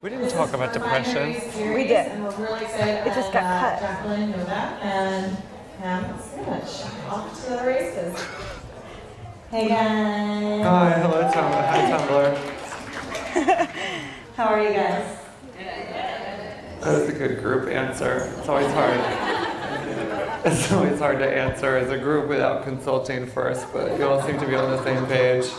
We didn't talk about depression. We did. And we're really excited It just got cut. Jacqueline, Novak, and Hamm, Samwich. Off to the races. Hey guys. Hi, hello Tumblr. Hi Tumblr. How are you guys? That was a good group answer. It's always hard. It's always hard to answer as a group without consulting first, but you all seem to be on the same page.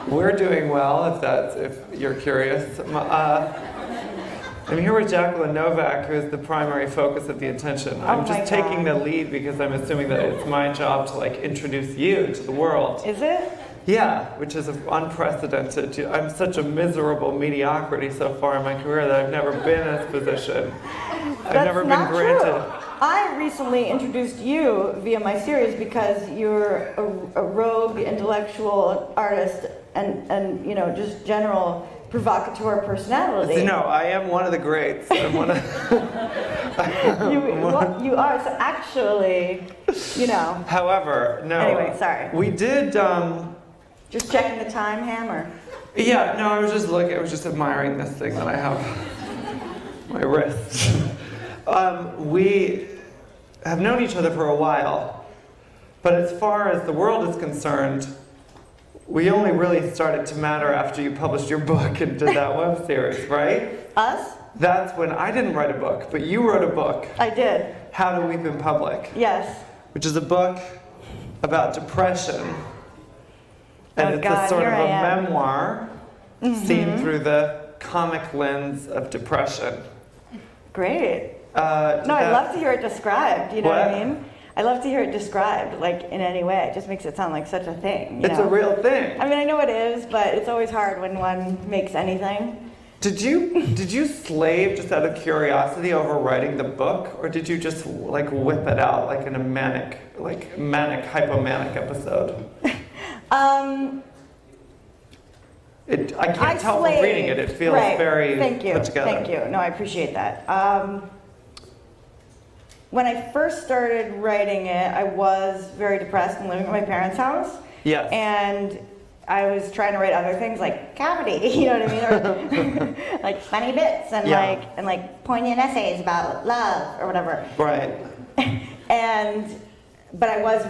We're doing well, if you're curious. I'm here with Jacqueline Novak, who is the primary focus of the attention. I'm just taking the lead because I'm assuming that it's my job to introduce you to the world. Is it? Yeah, which is unprecedented. I'm such a miserable mediocrity so far in my career that I've never been in this position. I've never been granted. True. I recently introduced you via my series because you're a rogue intellectual artist and just general provocateur personality. No, I am one of the greats. I'm one of you are. So actually, However, no. Anyway, sorry. We did. Just checking the time, Hammer. Yeah, no, I was just admiring this thing that I have my wrist. We have known each other for a while, but as far as the world is concerned, we only really started to matter after you published your book and did that web series, right? Us? That's when I didn't write a book, but you wrote a book. I did. How to Weep in Public. Yes. Which is a book about depression. And it's a sort of a memoir seen through the comic lens of depression. Great. I'd love to hear it described, you know what I mean? I love to hear it described, in any way. It just makes it sound like such a thing. It's a real thing. I mean, I know it is, but it's always hard when one makes anything. Did you slave just out of curiosity over writing the book, or did you just whip it out in a manic hypomanic episode? I can't tell from reading it. It feels very put together. Thank you. No, I appreciate that. When I first started writing it, I was very depressed and living at my parents' house. Yes. And I was trying to write other things like comedy, you know what I mean, or funny bits and poignant essays about love or whatever. Right. But I was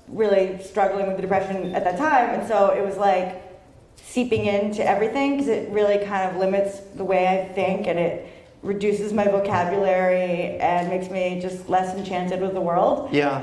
really struggling with the depression at that time, and so it was seeping into everything because it really kind of limits the way I think, and it reduces my vocabulary and makes me just less enchanted with the world. Yeah.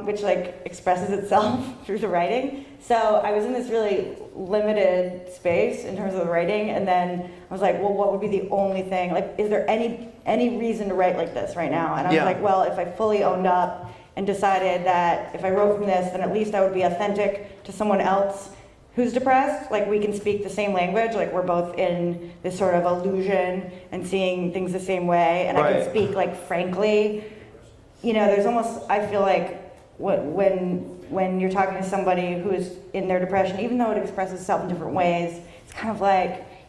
Which expresses itself through the writing. So I was in this really limited space in terms of the writing, and then I was well, what would be the only thing? Is there any reason to write like this right now? And I was well, if I fully owned up and decided that if I wrote from this, then at least I would be authentic to someone else who's depressed. We can speak the same language. We're both in this sort of illusion and seeing things the same way. And I can speak frankly. There's almost, I feel when you're talking to somebody who's in their depression, even though it expresses itself in different ways, it's kind of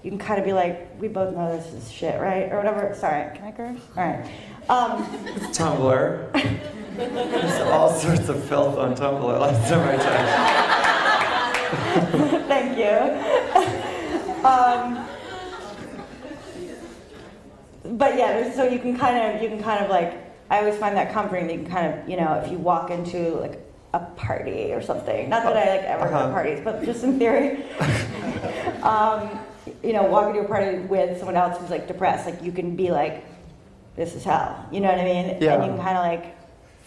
you can kind of be we both know this is shit, right? Or whatever. Sorry, can I curse? All right. It's Tumblr. There's all sorts of filth on Tumblr. Last time I checked. Thank you. But yeah, so you can kind of I always find that comforting. That you can kind of, if you walk into a party or something. Not that I ever go to parties, but just in theory. Walk into a party with someone else who's depressed. You can be this is hell. You know what I mean? Yeah. And you can kind of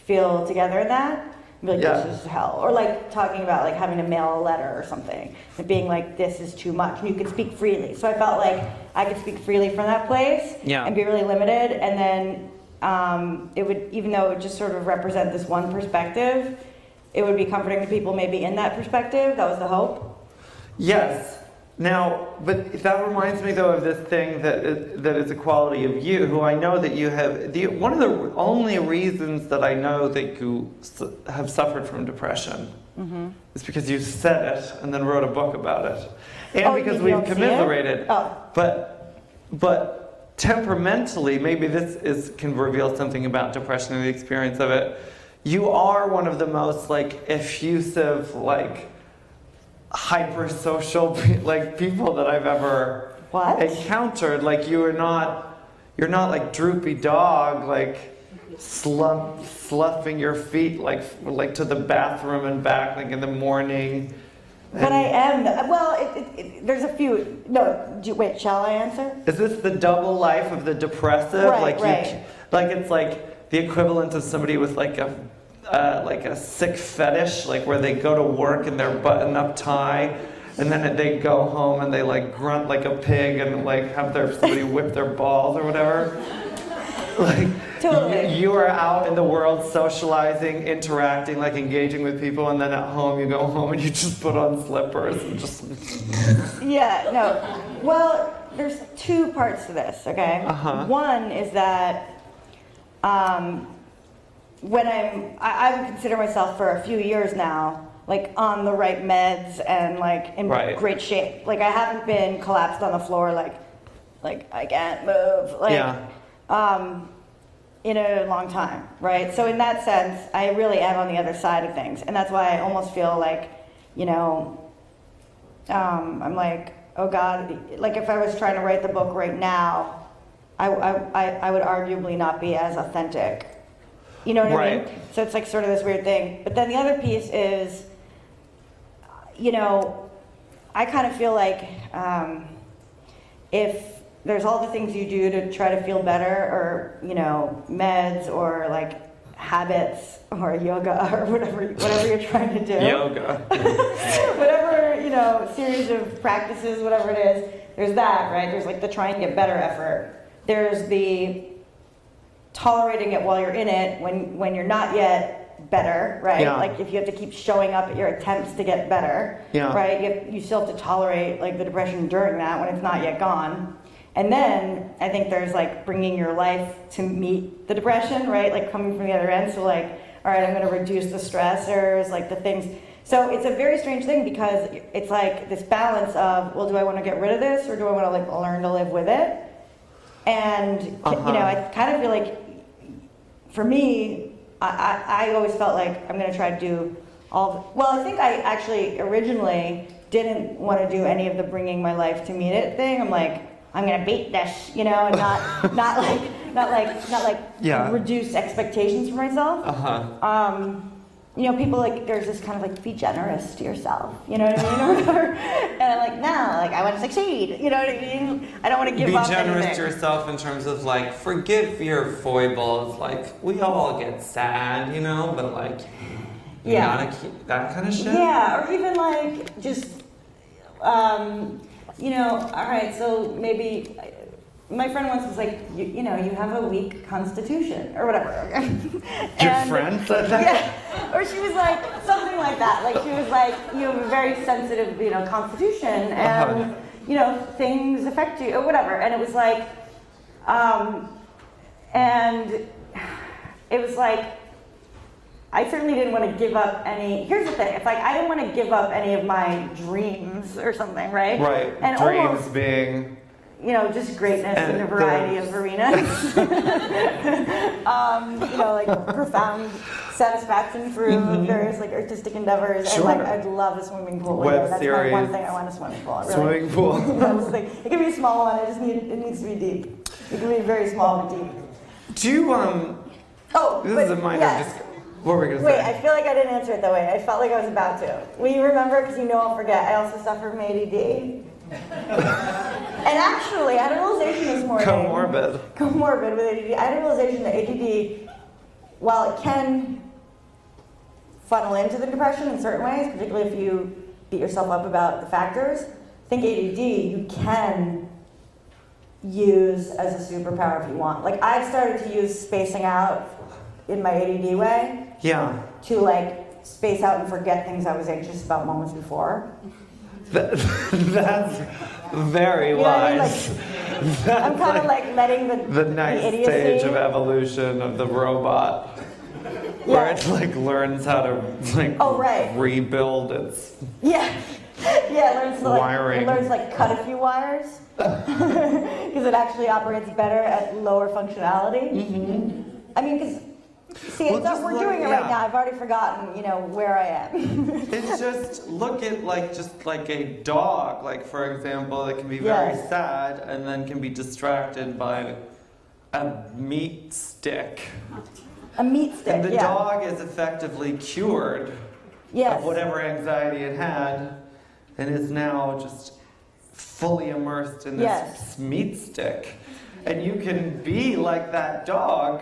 feel together in that. Be this is hell. Or talking about having to mail a letter or something. And being this is too much. And you could speak freely. So I felt I could speak freely from that place and be really limited. And then it would, even though it would just sort of represent this one perspective, it would be comforting to people maybe in that perspective. That was the hope. Yes. Now, but that reminds me though of this thing that is a quality of you, who I know that you have. One of the only reasons that I know that you have suffered from depression is because you said it and then wrote a book about it, and because we've commiserated. But temperamentally, maybe this can reveal something about depression and the experience of it. You are one of the most effusive, hyper social people that I've ever What? encountered. Like you're not like droopy dog, like sloughing your feet like to the bathroom and back like in the morning. But I am. Well, there's a few. No, wait. Shall I answer? Is this the double life of the depressive? Right, like right. Like it's like the equivalent of somebody with like a sick fetish, like where they go to work in their button-up tie, and then they go home and they like grunt like a pig and like have somebody whip their balls or whatever. Like Totally. you are out in the world socializing, interacting, like engaging with people, and then at home you go home and you just put on slippers and just. Yeah. No. Well, there's two parts to this. Okay. Uh-huh. One is that when I would consider myself for a few years now, like on the right meds and like in Right. great shape. Like I haven't been collapsed on the floor like I can't move. Like, Yeah. in a long time, right? So in that sense, I really am on the other side of things, and that's why I almost feel like, I'm like, oh God, like if I was trying to write the book right now, I would arguably not be as authentic. You know what I mean? Right. So it's like sort of this weird thing. But then the other piece is, I kind of feel like if there's all the things you do to try to feel better, or meds, or like habits, or yoga, or whatever you're trying to do. Yoga. Whatever series of practices, whatever it is. There's that, right? There's like the try and get better effort. There's the tolerating it while you're in it when you're not yet better, right? Yeah. Like if you have to keep showing up at your attempts to get better, Yeah. right? You still have to tolerate like the depression during that when it's not yet gone. And then I think there's like bringing your life to meet the depression, right? Like coming from the other end. So like, all right, I'm going to reduce the stressors, like the things. So it's a very strange thing because it's like this balance of, well, do I want to get rid of this or do I want to like learn to live with it? And I kind of feel like, for me, I always felt like I'm going to try to do I think I actually originally didn't want to do any of the bringing my life to meet it thing. I'm like, I'm gonna beat this, and not like Yeah. reduce expectations for myself. Uh-huh. People like there's this kind of like be generous to yourself, you know what I mean, or whatever. And I'm like, no, like I want to succeed, you know what I mean? I don't want to give up Be generous anything. to yourself in terms of like forgive your foibles. Like we all get sad, but like you Yeah. gotta keep that kind of shit. Yeah, or even like just, all right, so maybe, my friend once was like, you have a weak constitution, or whatever. Your friend said that? Yeah, or she was like, something like that. Like, she was like, you have a very sensitive, constitution, and, things affect you, or whatever. And it was like, and it was like, I certainly didn't want to give up any. Here's the thing. It's like I didn't want to give up any of my dreams or something, right? Right. And Dreams almost, being. Just greatness And in a variety of arenas. Like profound satisfaction through various like artistic endeavors. Sure. And like I'd love a swimming pool. Web That's series. my one thing. I want a swimming pool. Really. Swimming pool. It can be a small one. It needs to be deep. It can be very small but deep. Do you This is a minor. yes. What were we gonna Wait, say? I feel like I didn't answer it that way. I felt like I was about to. Will you remember? Because I'll forget. I also suffer from ADD. And actually, I had a realization this morning. Comorbid with ADD. I had a realization that ADD, while it can funnel into the depression in certain ways, particularly if you beat yourself up about the factors, I think ADD you can use as a superpower if you want. Like I've started to use spacing out in my ADD way. Yeah. To like space out and forget things I was anxious about moments before. That's very You know what I mean? wise. I'm kind of like letting The next idiocy. stage of evolution of the robot, where it like learns how to like rebuild its Yeah, it learns to wiring. It learns to like cut a few wires because it actually operates better at lower functionality. I mean, because See, Well, just we're look- doing it yeah. right now. I've already forgotten, where I am. It's just, look at just like a dog, like for example, that can be very Yes. sad and then can be distracted by a meat stick. A meat stick, And the yeah. dog is effectively cured Yes. of whatever anxiety it had and is now just fully immersed in this Yes. meat stick. And you can be like that dog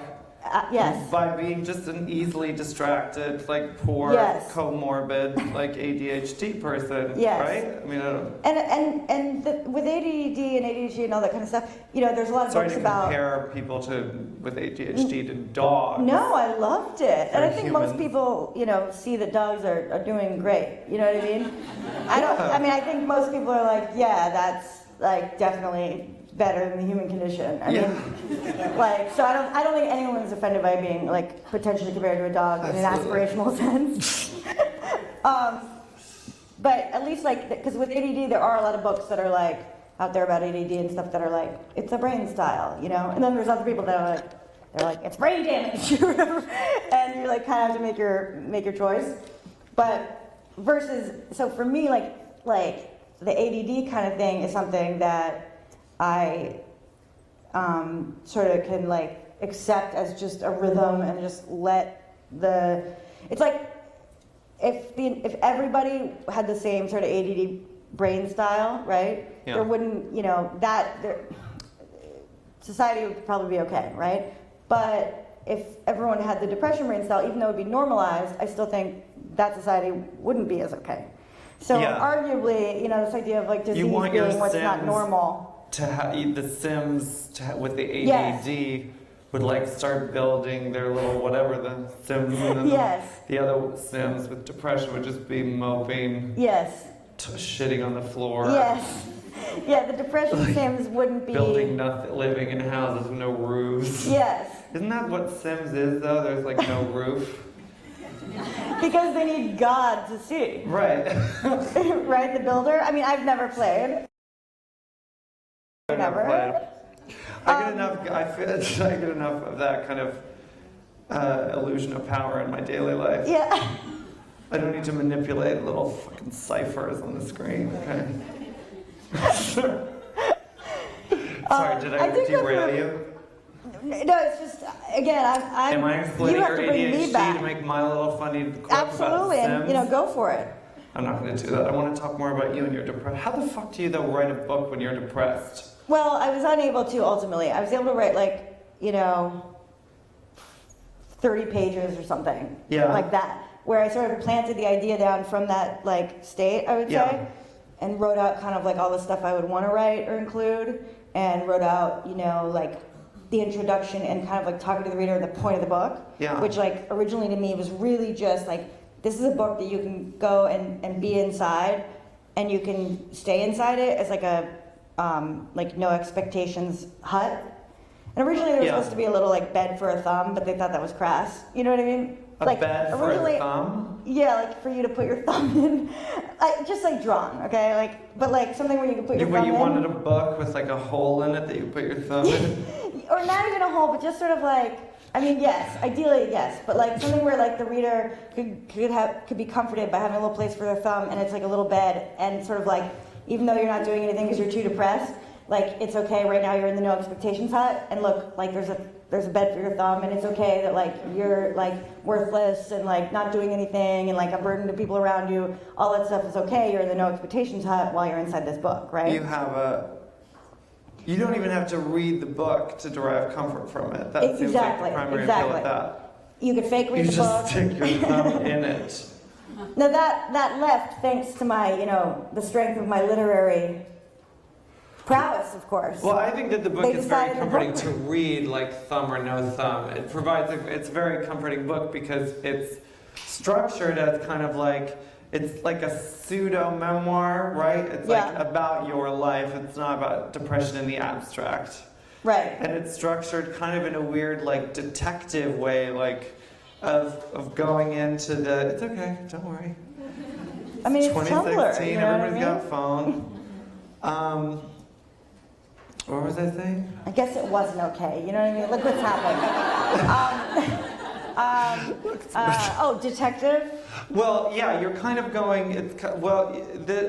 Yes. by being just an easily distracted, like poor, Yes. comorbid, like ADHD person, Yes. right? I mean, I don't. With ADD and ADHD and all that kind of stuff, there's a lot of Sorry books to about. compare people with ADHD to dogs. No, I loved it, and I They're think most humans. people, see that dogs are doing great. You know what I mean? I think most people are like, yeah, that's like definitely better than the human condition. I mean, so I don't think anyone's offended by being like potentially compared to a dog in an Absolutely. aspirational sense. But at least because with ADD there are a lot of books that are like out there about ADD and stuff that are like it's a brain style, and then there's other people that are like they're like it's brain damage or whatever, and you like kind of have to make your choice. But so for me like the ADD kind of thing is something that I sort of can like accept as just a rhythm and just let it's like if everybody had the same sort of ADD brain style, right? Yeah. There wouldn't, society would probably be okay, right? But if everyone had the depression brain style, even though it would be normalized, I still think that society wouldn't be as okay. So Yeah. arguably, this idea of like disease want your being what's not Sims normal. To the Sims with the Yes. ADD would like start building their little whatever the Sims, and then Yes. the other Sims with depression would just be moping, Yes. shitting on the floor. Yes. Yeah, the depression Sims wouldn't be. Building nothing, living in houses with no roofs. Yes. Isn't that what Sims is though? There's like no roof. Because they need God to see. Right. Right, the builder? I mean, I've never played. I Never. played. I get enough. I feel I get enough of that kind of illusion of power in my daily life. Yeah. I don't need to manipulate little fucking ciphers on the screen. Okay. Sorry, did I think derail you? No, it's just, again, I'm Am I exploiting you have your to bring me ADHD back. to make my little funny quip Absolutely, about and Sims? go for it. I'm not going to do that. I want to talk more about you and your depression. How the fuck do you though write a book when you're depressed? Well, I was unable to ultimately. I was able to write 30 pages or something. Yeah. Like that. Where I sort of planted the idea down from that state, I would Yeah. say. And wrote out kind of all the stuff I would want to write or include. And wrote out, the introduction and kind of talking to the reader at the point of the book. Yeah. Which originally to me was really just this is a book that you can go and be inside and you can stay inside it as a no expectations hut. And originally there was Yeah. supposed to be a little bed for a thumb, but they thought that was crass. You know what I mean? A bed for a thumb? Yeah, for you to put your thumb in. Just drawn, okay? But something where you can put your thumb You in. wanted a book with a hole in it that you put your thumb in? Or not even a hole, but just sort of yes, ideally yes, but something where the reader could be comforted by having a little place for their thumb, and it's a little bed, and sort of even though you're not doing anything because you're too depressed, it's okay right now you're in the no expectations hut, and look, there's a bed for your thumb, and it's okay that you're worthless and not doing anything and a burden to people around you. All that stuff is okay. You're in the no expectations hut while you're inside this book, right? You don't even have to read the book to derive comfort from it. That seems like the primary appeal of that. You could fake read You the book. just stick your thumb in it. Now that left thanks to my, the strength of my literary prowess, of course. Well, I think that the book They is very decided the comforting book- to read, thumb or no thumb. It's a very comforting book because it's structured as kind of it's like a pseudo memoir, right? It's about your life. It's not about depression in the abstract. Right. And it's structured kind of in a weird, detective way, of going into the. It's okay, don't worry. I mean, it's 2016. Tumblr. You know Everybody's what I mean? got phone. What was I saying? I guess it wasn't okay. You know what I mean? Look what's happening. Detective. Well, yeah, you're kind of going.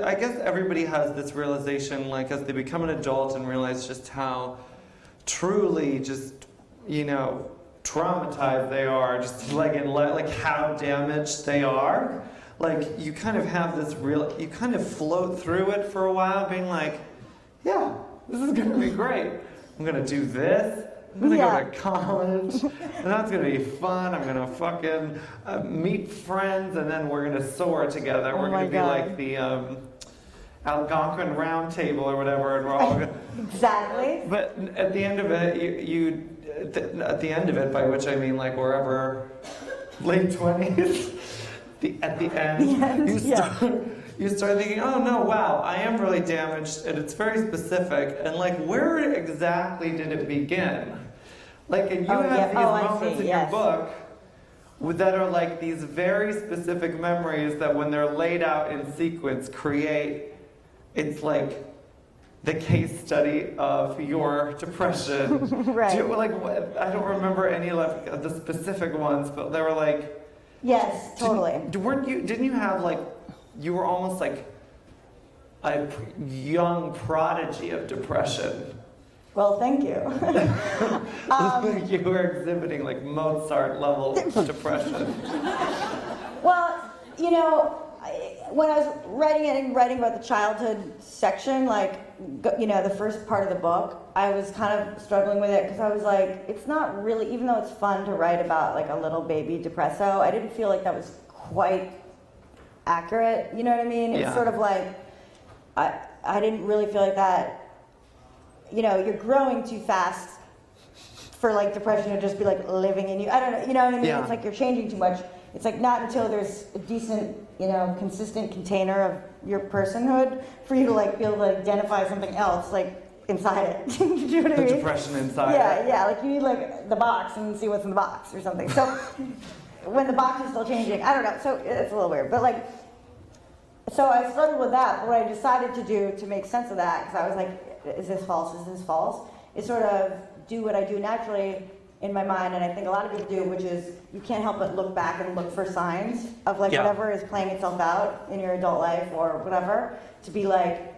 I guess everybody has this realization, like as they become an adult and realize just how truly, just traumatized they are, just like how damaged they are. Like you kind of have this you kind of float through it for a while, being like, yeah, this is gonna be great. I'm gonna do this. I'm gonna go to college, and that's gonna be fun. I'm gonna fucking meet friends, and then we're gonna soar together. We're gonna be like the Algonquin Round Table or whatever, and we're all gonna... Exactly. But at the end of it, at the end of it, by which I mean like wherever, late 20s, at the end, you start thinking, oh no, wow, I am really damaged, and it's very specific, and like where exactly did it begin? Like, and you have these moments in your book that are like these very specific memories that when they're laid out in sequence create, it's like the case study of your depression. Right. I don't remember any of the specific ones, but they were like... Yes, totally. Didn't you have like... You were almost like a young prodigy of depression. Well, thank you. You were exhibiting like Mozart level depression. Well, when I was writing about the childhood section, the first part of the book, I was kind of struggling with it because I was like, it's not really, even though it's fun to write about like a little baby depresso, I didn't feel like that was quite accurate, you know what I mean? It's sort of like, I didn't really feel like that, you're growing too fast for like depression to just be like living in you. I don't know, you know what I mean? Yeah. It's like you're changing too much. It's like not until there's a decent, consistent container of your personhood for you to like be able to identify something else like inside it. Do you know what I mean? The depression inside it. Yeah, like you need like the box and see what's in the box or something. So when the box is still changing, I don't know, so it's a little weird. But like, so I struggled with that. But what I decided to do to make sense of that, because I was like, is this false, is sort of do what I do naturally in my mind, and I think a lot of people do, which is you can't help but look back and look for signs of like whatever is playing itself out in your adult life or whatever, to be like,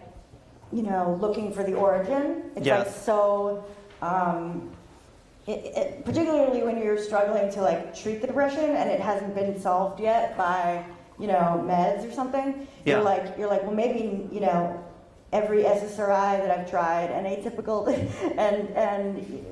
looking for the origin. It's like so, particularly when you're struggling to like treat the depression and it hasn't been solved yet by, meds or something. You're like, well maybe, every SSRI that I've tried, and atypical, and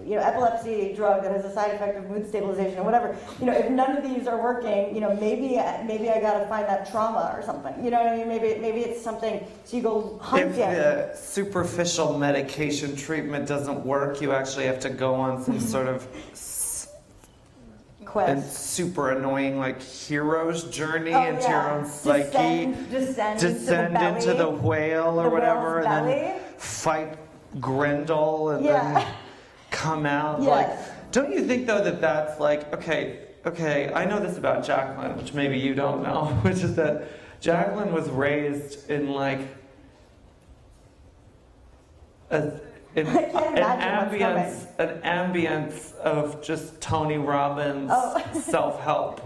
epilepsy drug that has a side effect of mood stabilization or whatever. If none of these are working, maybe I got to find that trauma or something. You know what I mean? Maybe it's something. So you go hunting. If the superficial medication treatment doesn't work, you actually have to go on some sort of quest. And super annoying like hero's journey into your own psyche. Descend into the whale or whatever, and then fight Grendel and then come out. Like, don't you think though that that's like, okay, I know this about Jacqueline, which maybe you don't know, which is that Jacqueline was raised in like an ambience of just Tony Robbins self-help.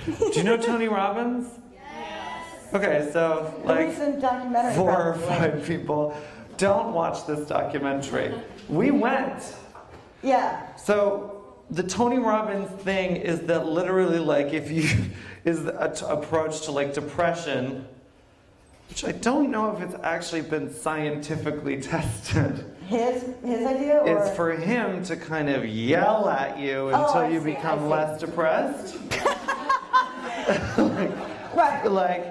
Do you know Tony Robbins? Yes. Okay, so like 4 or 5 people don't watch this documentary. We went. Yeah. So the Tony Robbins thing is that literally like if you is the approach to like depression, which I don't know if it's actually been scientifically tested. His idea, or? It's for him to kind of yell at you until you become less depressed. Right.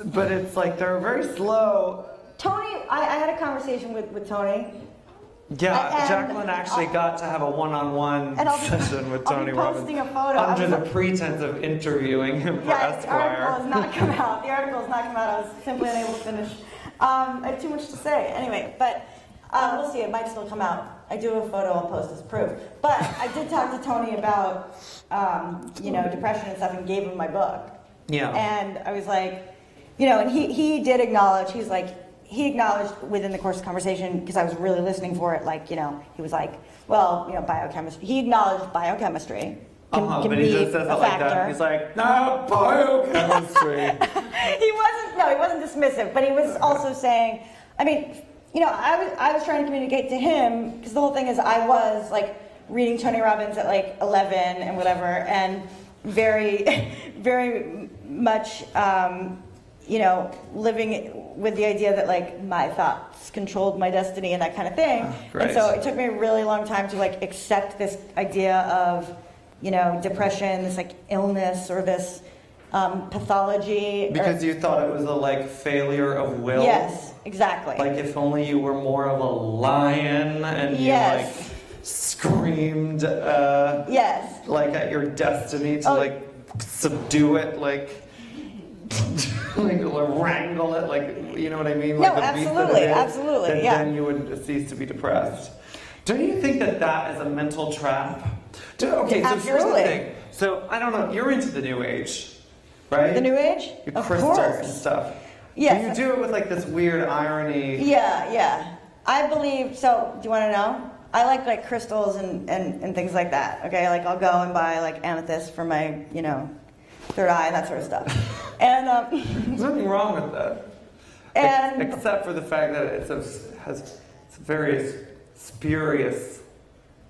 But it's like they're very slow. Tony, I had a conversation with Tony. Yeah, Jacqueline actually got to have a one-on-one session with Tony Robbins posting a photo under the pretense of interviewing him for Esquire. The article has not come out. I was simply unable to finish. I have too much to say. Anyway, but we'll see. It might still come out. I do have a photo I'll post as proof. But I did talk to Tony about, depression and stuff, and gave him my book. Yeah. And I was like, and he did acknowledge. He acknowledged within the course of the conversation, because I was really listening for it, he was like, well, biochemistry. He acknowledged biochemistry, But be he just says a it like that. factor. He's like, no, biochemistry. He wasn't dismissive, but he was also saying, I mean, you know, I was trying to communicate to him, because the whole thing is I was like reading Tony Robbins at like 11 and whatever, and very, very much, you know, living with the idea that like my thoughts controlled my destiny and that kind of thing. And so it took me a really long time to like accept this idea of, you know, depression, this like illness or this pathology. Because you thought it was a like failure of will. Yes, exactly. Like if only you were more of a lion and you like screamed yes. like at your destiny to like subdue it, like like wrangle it, like, you know what I mean? Like No, absolutely, yeah. Then you would cease to be depressed. Don't you think that that is a mental trap? Okay, so here's the thing. So I don't know, you're into the New Age, right? The New Age? Your Of crystals course. and stuff. Yes. But you do it with like this weird irony. Yeah. I believe, so do you want to know? I like crystals and things like that, okay? Like I'll go and buy like amethyst for my, you know, third eye and that sort of stuff. And there's nothing wrong with that. And except for the fact that has very spurious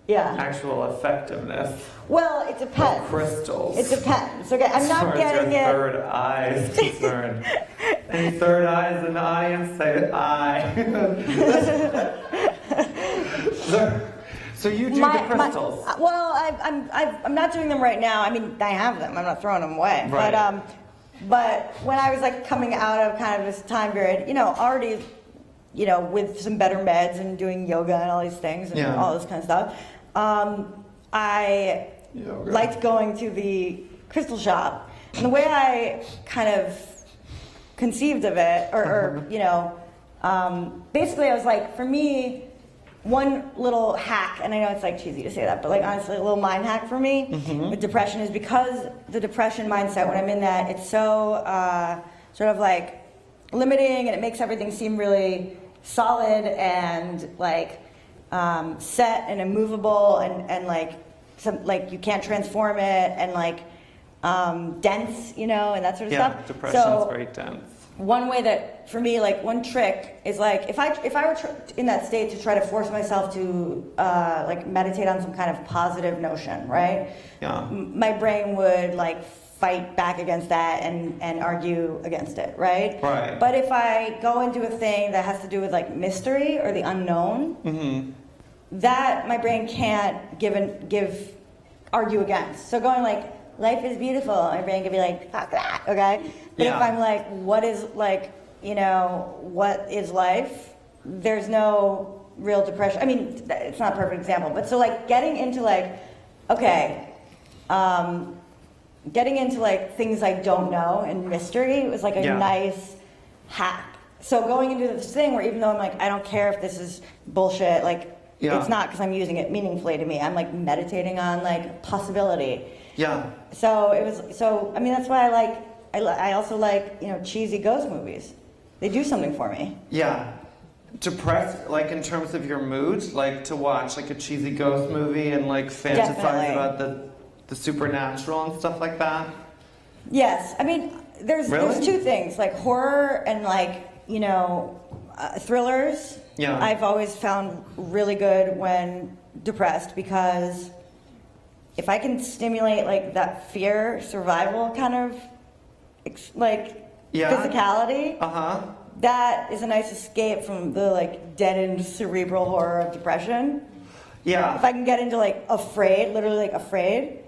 actual effectiveness. Well, it depends. Crystals. It depends. Okay, I'm not getting your it. Third eye is concerned. Any third eyes in the audience? Say I. So you do the crystals. Well, I'm not doing them right now. I mean, I have them. I'm not throwing them away. Right. But when I was like coming out of kind of this time period, you know, already, you know, with some better meds and doing yoga and all these things and all this kind of stuff, I liked going to the crystal shop. And the way I kind of conceived of it, or you know, basically I was like, for me, one little hack, and I know it's like cheesy to say that, but like honestly, a little mind hack for me with depression is because the depression mindset, when I'm in that, it's so sort of like limiting, and it makes everything seem really solid and like set and immovable, and like some like you can't transform it, and like dense, you know, and that sort of stuff. Yeah, depression's very dense. One way that, for me, like one trick is like if I were in that state to try to force myself to like meditate on some kind of positive notion, right? Yeah. My brain would like fight back against that and argue against it, right? Right. But if I go into a thing that has to do with like mystery or the unknown, that my brain can't argue against. So going like, life is beautiful, my brain could be like, fuck that, okay? But if I'm like, what is like, you know, what is life? There's no real depression. I mean, it's not a perfect example, but so like getting into like, okay, getting into like things I don't know and mystery was like a nice hack. So going into this thing where even though I'm like, I don't care if this is bullshit, like it's not, because I'm using it meaningfully to me. I'm like meditating on like possibility. Yeah. So it was, so I mean, that's why I also like, you know, cheesy ghost movies. They do something for me. Yeah. Depressed, like in terms of your mood, like to watch like a cheesy ghost movie and like fantasize about the supernatural and stuff like that? Yes. I mean, there's two things, like horror and like, you know, thrillers. Yeah. I've always found really good when depressed, because if I can stimulate like that fear, survival kind of physicality, that is a nice escape from the like deadened cerebral horror of depression. Yeah. If I can get into like afraid, literally like afraid,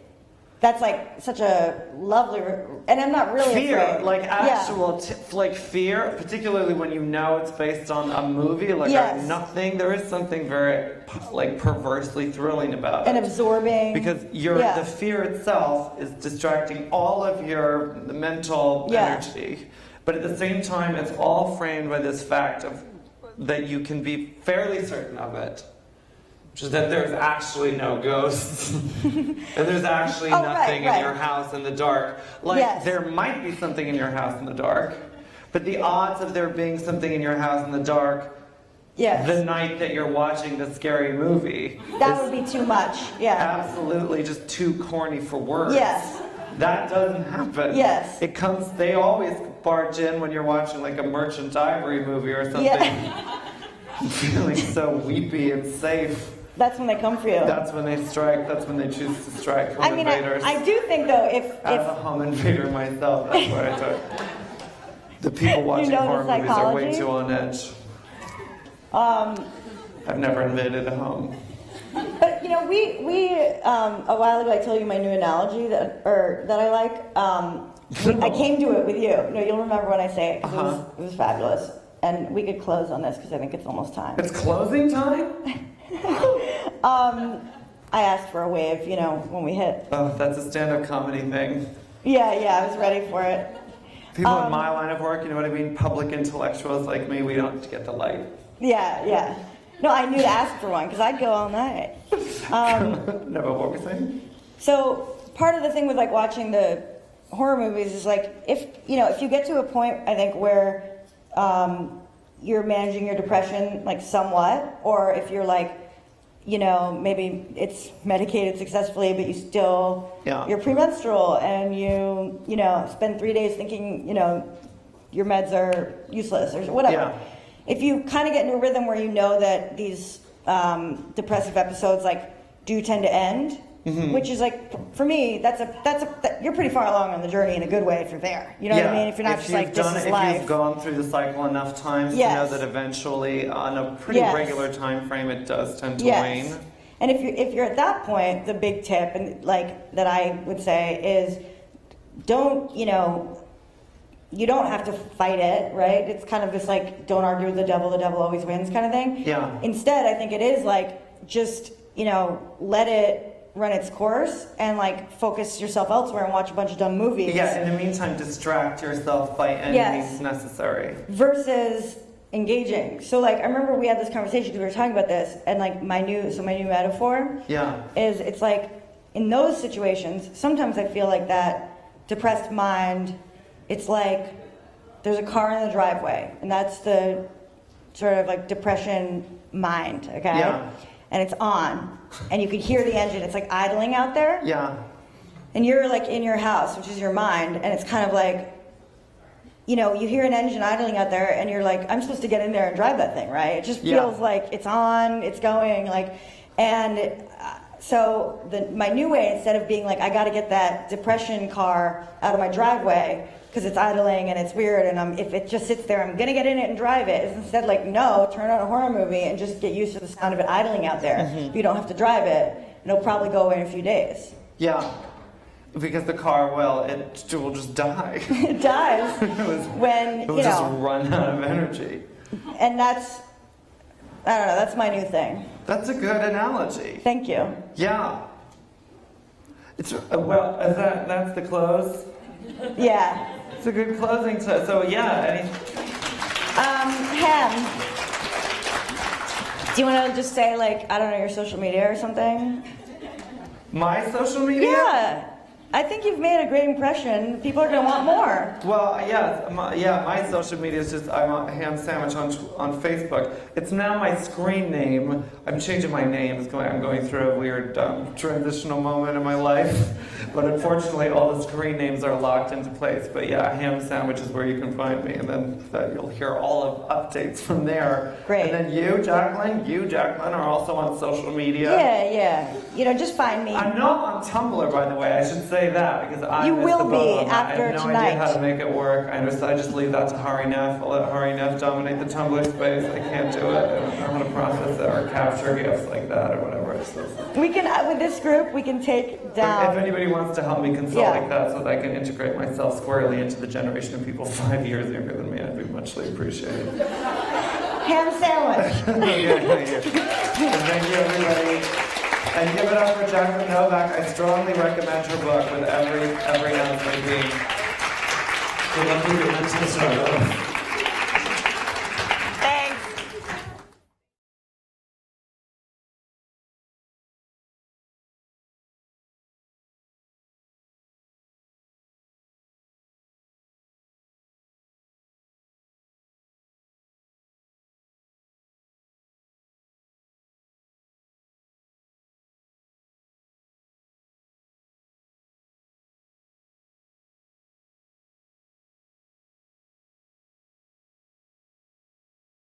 that's like such a lovely, and I'm not really fear, afraid. like actual, like fear, particularly when you know it's based on a movie, like nothing. There is something very like perversely thrilling about it, and absorbing, because the fear itself is distracting all of your mental energy, but at the same time, it's all framed by this fact of that you can be fairly certain of it. Which is that there's actually no ghosts, and there's actually nothing in your house in the dark. Like, there might be something in your house in the dark, but the odds of there being something in your house in the dark Yes. the night that you're watching the scary movie. That is would be too much. Yeah. absolutely just too corny for words. Yes. That doesn't happen. Yes. They always barge in when you're watching like a Merchant Ivory movie or something. Yeah. Feeling so weepy and safe. That's when they come for you. That's when they strike. That's when they choose to strike home I mean, invaders. I do think though, As a home invader myself, that's what I took. The people watching know the horror movies are way psychology? too on edge. I've never invaded a home. But you know, we a while ago I told you my new analogy that I like. I came to it with you. No, you'll remember when I say it 'cause it was fabulous. And we could close on this because I think it's almost time. It's closing time? I asked for a wave, you know, when we hit. Oh, that's a stand-up comedy thing. Yeah, I was ready for it. People in my line of work, you know what I mean? Public intellectuals like me, we don't get the light. Yeah. No, I knew to ask for one because I'd go all night. No, but what were we saying? So part of the thing with like watching the horror movies is like if you get to a point I think where you're managing your depression like somewhat, or if you're like, you know, maybe it's medicated successfully, but you still you're premenstrual and you know spend 3 days thinking you know your meds are useless or whatever. Yeah. If you kind of get into a rhythm where you know that these depressive episodes like do tend to end, which is like for me you're pretty far along on the journey in a good way if you're there. You know what I mean? If you're not just like this is life. If you've gone through the cycle enough times to know that eventually on a pretty regular time frame it does tend to wane. And if you're at that point, the big tip and like that I would say is you don't have to fight it, right? It's kind of this like, don't argue with the devil always wins kind of thing. Yeah. Instead, I think it is like, just, you know, let it run its course and like focus yourself elsewhere and watch a bunch of dumb movies. Yeah, in the meantime, distract yourself by any means necessary. Versus engaging. So like, I remember we had this conversation because we were talking about this and like my new metaphor is it's like, in those situations, sometimes I feel like that depressed mind, it's like there's a car in the driveway, and that's the sort of like depression mind, okay? Yeah. And it's on, and you can hear the engine. It's like idling out there. Yeah. And you're like in your house, which is your mind, and it's kind of like, you know, you hear an engine idling out there, and you're like, I'm supposed to get in there and drive that thing, right? It just feels like it's on, it's going, like, and so my new way, instead of being like, I got to get that depression car out of my driveway because it's idling and it's weird, and if it just sits there, I'm gonna get in it and drive it. It's instead like, no, turn on a horror movie and just get used to the sound of it idling out there. You don't have to drive it, and it'll probably go away in a few days. Yeah. Because the car will just die. It dies when, it will just run out of energy. And that's, I don't know, that's my new thing. That's a good analogy. Thank you. Yeah. It's well, that's the close? Yeah. It's a good closing. So yeah. Hamm, do you want to just say like, I don't know, your social media or something? My social media? Yeah. I think you've made a great impression. People are going to want more. Well, my social media is just, I'm on Hamm Samwich on Facebook. It's now my screen name. I'm changing my name. I'm going through a weird transitional moment in my life. But unfortunately, all the screen names are locked into place. But yeah, Hamm Samwich is where you can find me. And then you'll hear all of updates from there. Great. And then you, Jacqueline, are also on social media. Yeah. You know, just find me. I'm not on Tumblr, by the way. I should say that because I You missed will the boat be on that. after I have no tonight. idea how to make it work. I just leave that to Hari Neff. I'll let Hari Neff dominate the Tumblr space. I can't do it. I don't know how to process it or capture gifs like that or whatever. We can, with this group, we can take down. If anybody wants to help me consult like that so that I can integrate myself squarely into the generation of people 5 years younger than me, I'd be muchly appreciated. Hamm Samwich. Thank you, everybody. And give it up for Jacqueline Novak. I strongly recommend her book with every ounce of being. Good luck with your mental struggle.